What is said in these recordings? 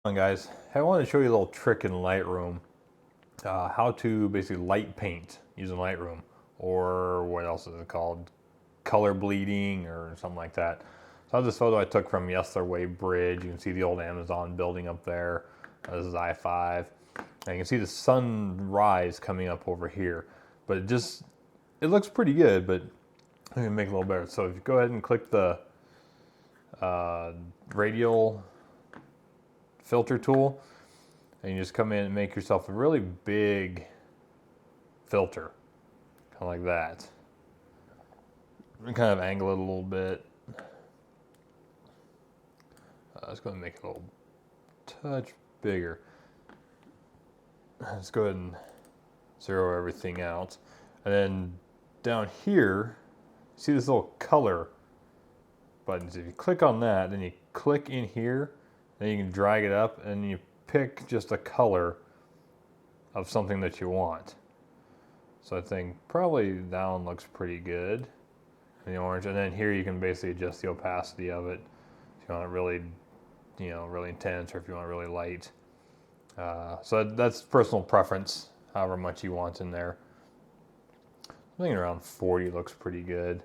Guys, I wanted to show you a little trick in Lightroom, how to basically light paint using Lightroom, or what else is it called, color bleeding or something like that. So I have this photo I took from Yesterday Bridge. You can see the old Amazon building up there. This is I-5, and you can see the sunrise coming up over here. But it looks pretty good, but I'm gonna make it a little better. So if you go ahead and click the Radial Filter tool, and you just come in and make yourself a really big filter, kind of like that. And kind of angle it a little bit. Let's go ahead and make it a little touch bigger. Let's go ahead and zero everything out. And then down here, see this little color button. So if you click on that, then you click in here, then you can drag it up and you pick just a color of something that you want. So I think probably that one looks pretty good, in the orange. And then here you can basically adjust the opacity of it if you want it really, really intense, or if you want it really light. So that's personal preference, however much you want in there. I think around 40 looks pretty good.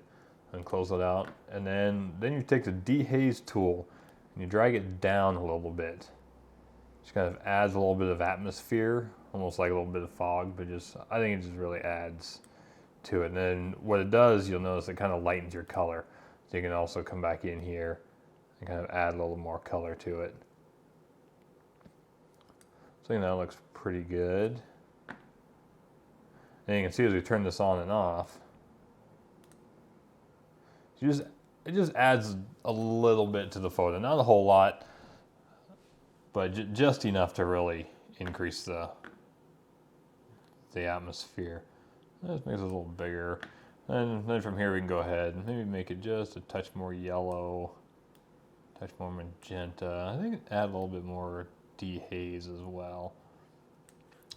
And close it out. And then you take the dehaze tool and you drag it down a little bit. Just kind of adds a little bit of atmosphere, almost like a little bit of fog, but I think it just really adds to it. And then what it does, you'll notice it kind of lightens your color. So you can also come back in here and kind of add a little more color to it. So I think that looks pretty good. And you can see as we turn this on and off, it just adds a little bit to the photo. Not a whole lot, but just enough to really increase the atmosphere. This makes it a little bigger. And then from here we can go ahead and maybe make it just a touch more yellow, touch more magenta. I think add a little bit more dehaze as well.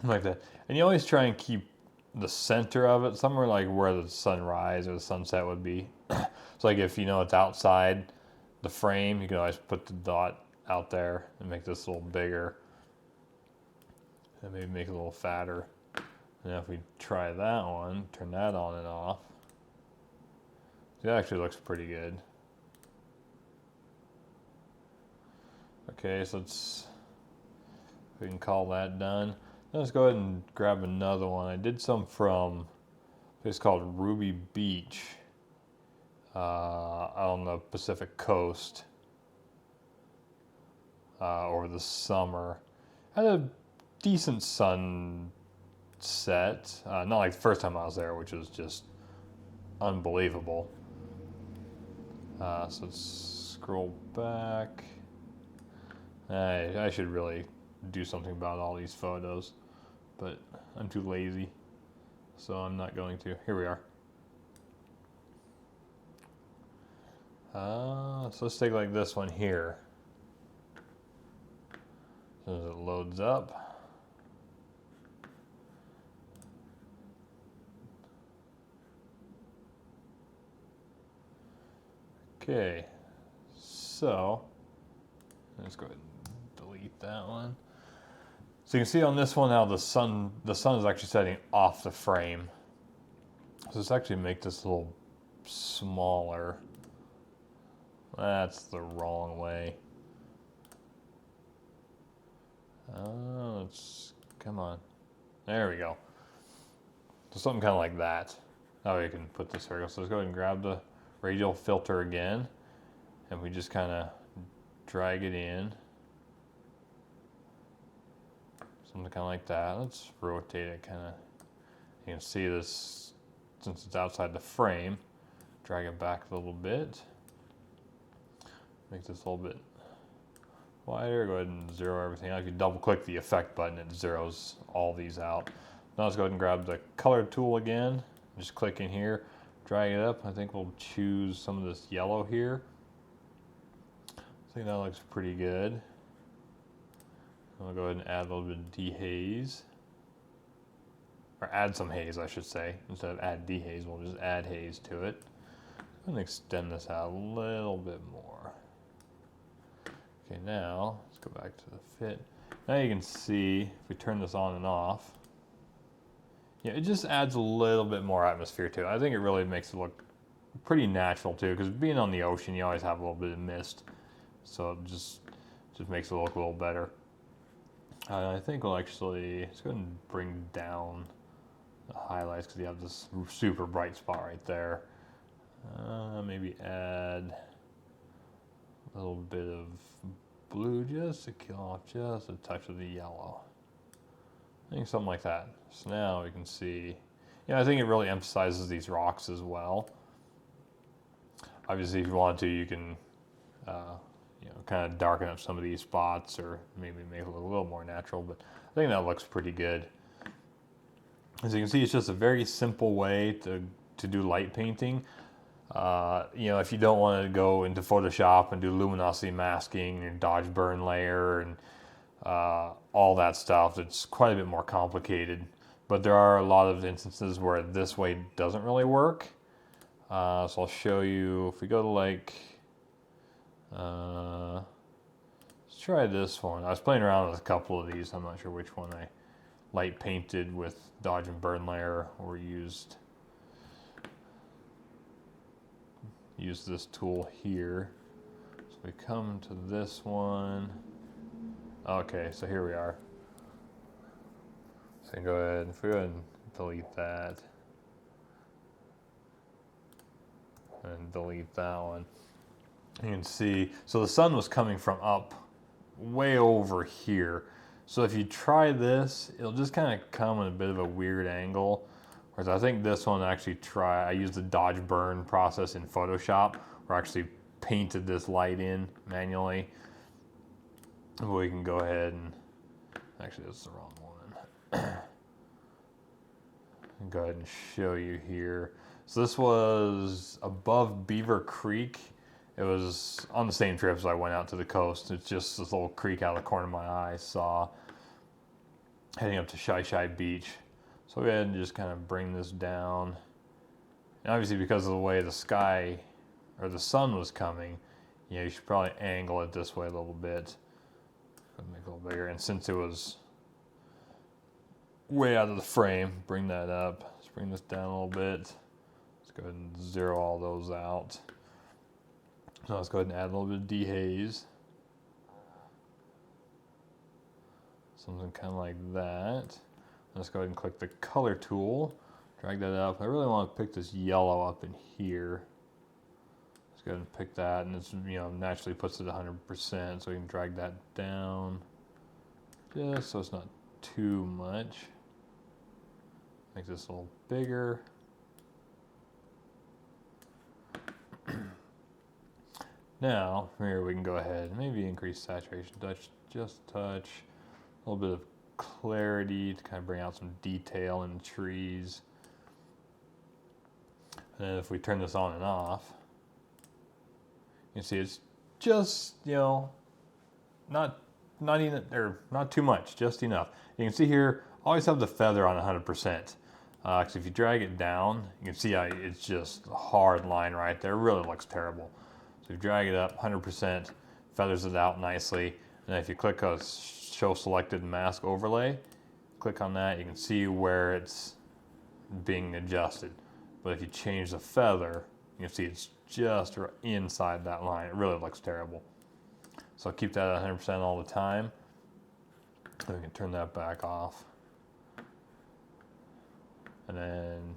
Like that. And you always try and keep the center of it somewhere like where the sunrise or the sunset would be. So like if it's outside the frame, you can always put the dot out there and make this a little bigger. And maybe make it a little fatter. And if we try that one, turn that on and off, it actually looks pretty good. Okay, so we can call that done. Let's go ahead and grab another one. I did some from a place called Ruby Beach out on the Pacific coast over the summer. Had a decent sunset. Not like the first time I was there, which was just unbelievable. So let's scroll back. I should really do something about all these photos, but I'm too lazy, so I'm not going to. Here we are. So let's take like this one here. As it loads up. Okay, so let's go ahead and delete that one. So you can see on this one how the sun is actually setting off the frame. So let's actually make this a little smaller. That's the wrong way. Come on. There we go. So something kind of like that. Now we can put this here. So let's go ahead and grab the Radial Filter again, and we just kind of drag it in. Something kind of like that. Let's rotate it kind of. You can see this, since it's outside the frame, drag it back a little bit. Make this a little bit wider. Go ahead and zero everything out. If you double click the effect button, it zeroes all these out. Now let's go ahead and grab the color tool again. Just click in here, drag it up. I think we'll choose some of this yellow here. I think that looks pretty good. I'll go ahead and add a little bit of dehaze. Or add some haze, I should say. Instead of add dehaze, we'll just add haze to it. I'm going to extend this out a little bit more. Okay, now let's go back to the fit. Now you can see if we turn this on and off, yeah, it just adds a little bit more atmosphere to it. I think it really makes it look pretty natural too, because being on the ocean, you always have a little bit of mist, so it just makes it look a little better. I think we'll actually let's go ahead and bring down the highlights because you have this super bright spot right there. Maybe add a little bit of blue just to kill off just a touch of the yellow. I think something like that. So now we can see, I think it really emphasizes these rocks as well. Obviously, if you want to, you can, kind of darken up some of these spots or maybe make it look a little more natural, but I think that looks pretty good. As you can see, it's just a very simple way to do light painting. If you don't want to go into Photoshop and do luminosity masking and dodge burn layer and all that stuff, it's quite a bit more complicated. But there are a lot of instances where this way doesn't really work. So I'll show you, if we go to let's try this one. I was playing around with a couple of these. I'm not sure which one I light painted with dodge and burn layer or used this tool here. So we come to this one. Okay, so here we are. So go ahead and delete that. And delete that one. You can see, so the sun was coming from up way over here. So if you try this, it'll just kind of come at a bit of a weird angle. Whereas I think this one I used the dodge burn process in Photoshop, where I actually painted this light in manually. We can go ahead and, actually that's the wrong one. Go ahead and show you here. So this was above Beaver Creek. It was on the same trip as I went out to the coast. It's just this little creek out of the corner of my eye saw heading up to Shy Shy Beach. So go ahead and just kind of bring this down. And obviously because of the way the sky or the sun was coming, you should probably angle it this way a little bit. Make it a little bigger. And since it was way out of the frame, bring that up. Let's bring this down a little bit. Let's go ahead and zero all those out. So let's go ahead and add a little bit of dehaze. Something kind of like that. Let's go ahead and click the color tool. Drag that up. I really want to pick this yellow up in here. Let's go ahead and pick that, and it's naturally puts it 100%, so we can drag that down just so it's not too much. Make this a little bigger. Now, from here we can go ahead and maybe increase saturation just a touch, a little bit of clarity to kind of bring out some detail in the trees. And then if we turn this on and off, you can see it's just, not too much, just enough. You can see here, always have the feather on 100%. Because if you drag it down, you can see it's just a hard line right there. It really looks terrible. So you drag it up 100%, feathers it out nicely. And then if you click on Show Selected Mask Overlay, click on that, you can see where it's being adjusted. But if you change the feather, you can see it's just inside that line. It really looks terrible. So I'll keep that at 100% all the time. Then we can turn that back off. And then,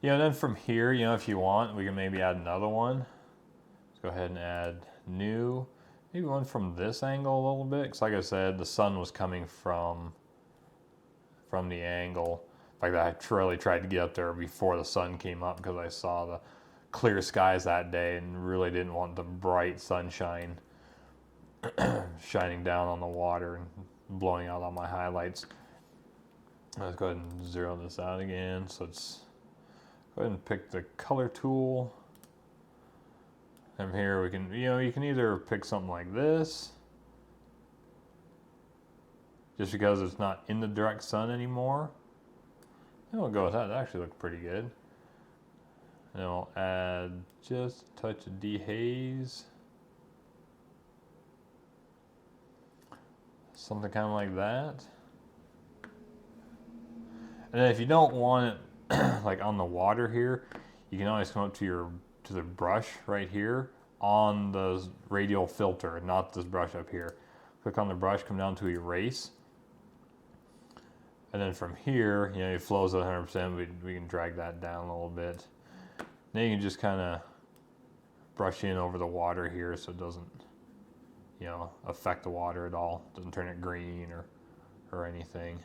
then from here, if you want, we can maybe add another one. Let's go ahead and add new. Maybe one from this angle a little bit, because like I said, the sun was coming from the angle. In fact, I really tried to get up there before the sun came up because I saw the clear skies that day and really didn't want the bright sunshine shining down on the water and blowing out all my highlights. Let's go ahead and zero this out again. So let's go ahead and pick the color tool. And here we can, you can either pick something like this, just because it's not in the direct sun anymore. And we'll go with that. That actually looks pretty good. And then we'll add just a touch of dehaze. something kind of like that. And then if you don't want it like on the water here, you can always come up to the brush right here on the radial filter, not this brush up here. Click on the brush, come down to erase. And then from here, you know, it flows at 100%. We can drag that down a little bit. Then you can just kind of brush in over the water here so it doesn't, you know, affect the water at all. Doesn't turn it green or anything.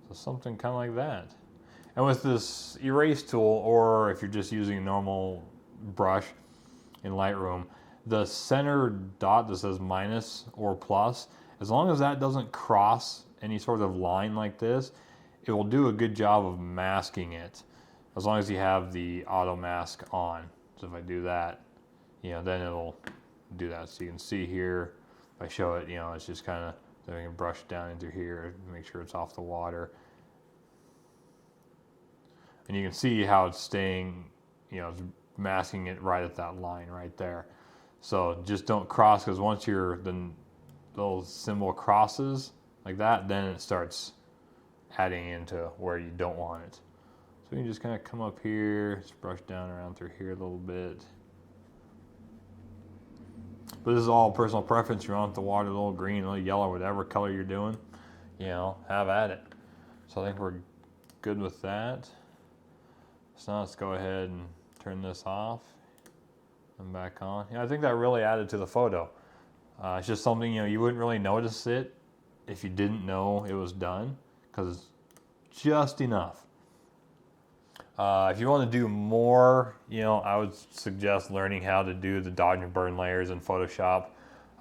So something kind of like that. And with this erase tool, or if you're just using a normal brush in Lightroom, the center dot that says minus or plus, as long as that doesn't cross any sort of line like this, it will do a good job of masking it, as long as you have the auto mask on. So if I do that, you know, then it'll do that. So you can see here, if I show it, you know, it's just kind of, so I can brush down into here, make sure it's off the water. And you can see how it's staying, you know, it's masking it right at that line right there. So just don't cross, because once the little symbol crosses like that, then it starts adding into where you don't want it. So you can just kind of come up here, just brush down around through here a little bit. But this is all personal preference. You want the water a little green, a little yellow, whatever color you're doing, you know, have at it. So I think we're good with that. So now let's go ahead and turn this off and back on. Yeah, I think that really added to the photo. It's just something, you know, you wouldn't really notice it if you didn't know it was done, because it's just enough. If you want to do more, you know, I would suggest learning how to do the dodge and burn layers in Photoshop.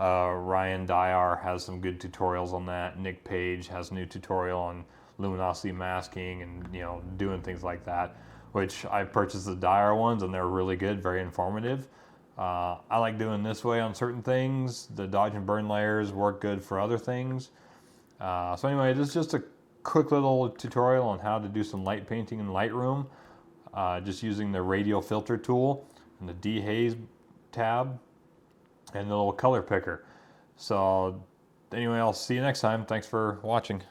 Ryan Dyer has some good tutorials on that. Nick Page has a new tutorial on luminosity masking and, you know, doing things like that, which I purchased the Dyer ones and they're really good, very informative. I like doing this way on certain things. The dodge and burn layers work good for other things. So anyway, this is just a quick little tutorial on how to do some light painting in Lightroom, just using the Radial Filter tool and the dehaze tab and the little color picker. So anyway, I'll see you next time. Thanks for watching.